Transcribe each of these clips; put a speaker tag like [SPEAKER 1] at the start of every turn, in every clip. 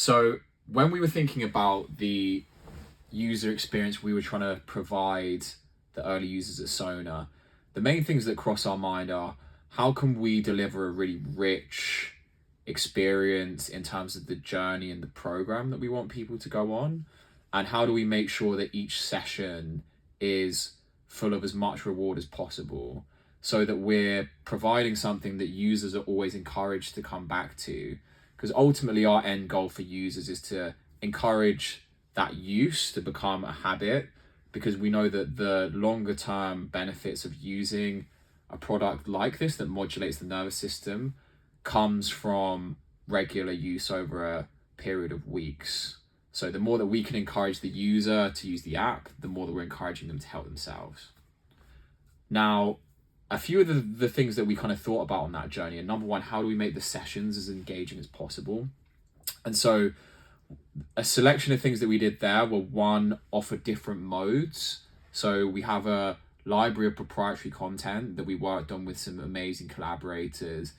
[SPEAKER 1] So when we were thinking about the user experience we were trying to provide the early users at SONA, the main things that cross our mind are, how can we deliver a really rich experience in terms of the journey and the program that we want people to go on? And how do we make sure that each session is full of as much reward as possible, so that we're providing something that users are always encouraged to come back to? Because ultimately our end goal for users is to encourage that use to become a habit, because we know that the longer term benefits of using a product like this that modulates the nervous system comes from regular use over a period of weeks. So the more that we can encourage the user to use the app, the more that we're encouraging them to help themselves. Now, a few of the things that we kind of thought about on that journey, and number one, how do we make the sessions as engaging as possible? And so a selection of things that we did there were, one, offer different modes. So we have a library of proprietary content that we worked on with some amazing collaborators.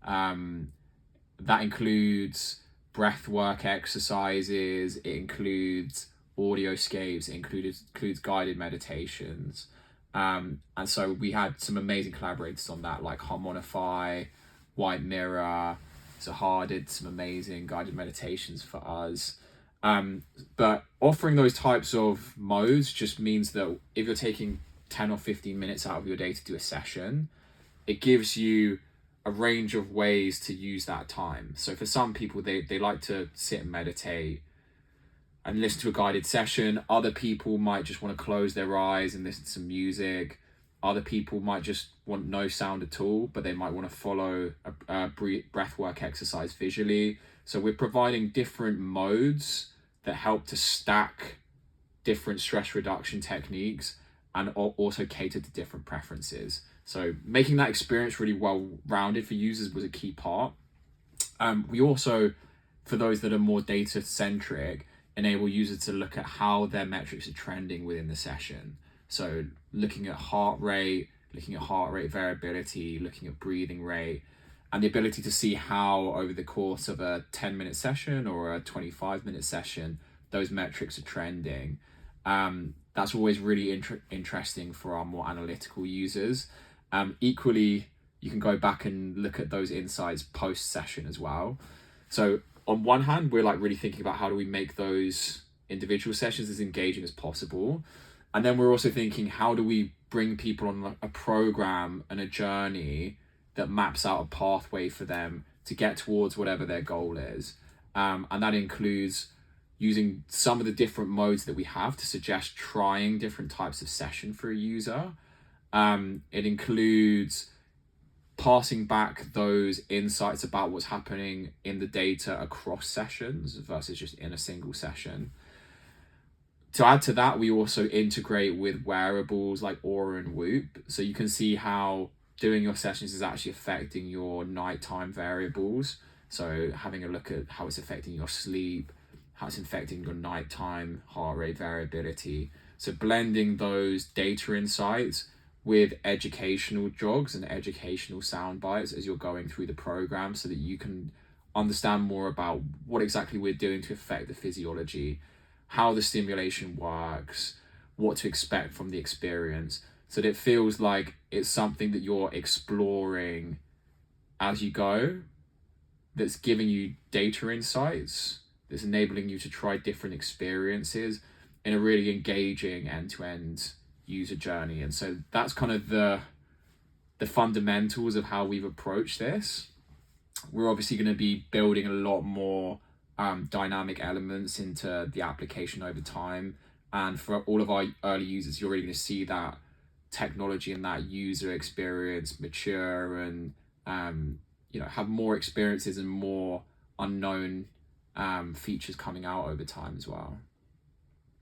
[SPEAKER 1] That includes breathwork exercises, it includes audioscapes, it includes guided meditations. And so we had some amazing collaborators on that, like Harmonify, White Mirror. Zahar did some amazing guided meditations for us. But offering those types of modes just means that if you're taking 10 or 15 minutes out of your day to do a session, it gives you a range of ways to use that time. So for some people, they like to sit and meditate and listen to a guided session. Other people might just want to close their eyes and listen to some music. Other people might just want no sound at all, but they might want to follow a breathwork exercise visually. So we're providing different modes that help to stack different stress reduction techniques and also cater to different preferences. So making that experience really well-rounded for users was a key part. We also, for those that are more data-centric, enable users to look at how their metrics are trending within the session. So looking at heart rate variability, looking at breathing rate, and the ability to see how over the course of a 10-minute session or a 25-minute session, those metrics are trending. That's always really interesting for our more analytical users. Equally, you can go back and look at those insights post-session as well. So on one hand, we're like really thinking about how do we make those individual sessions as engaging as possible. And then we're also thinking, how do we bring people on a program and a journey that maps out a pathway for them to get towards whatever their goal is. And that includes using some of the different modes that we have to suggest trying different types of session for a user. It includes passing back those insights about what's happening in the data across sessions versus just in a single session. To add to that, we also integrate with wearables like Aura and Whoop. So you can see how doing your sessions is actually affecting your nighttime variables. So having a look at how it's affecting your sleep, how it's affecting your nighttime heart rate variability. So blending those data insights with educational jogs and educational sound bites as you're going through the program, so that you can understand more about what exactly we're doing to affect the physiology, how the stimulation works, what to expect from the experience, so that it feels like it's something that you're exploring as you go, that's giving you data insights, that's enabling you to try different experiences in a really engaging end-to-end user journey. And so that's kind of the fundamentals of how we've approached this. We're obviously going to be building a lot more dynamic elements into the application over time, and for all of our early users, you're really going to see that technology and that user experience mature and have more experiences and more unknown features coming out over time as well.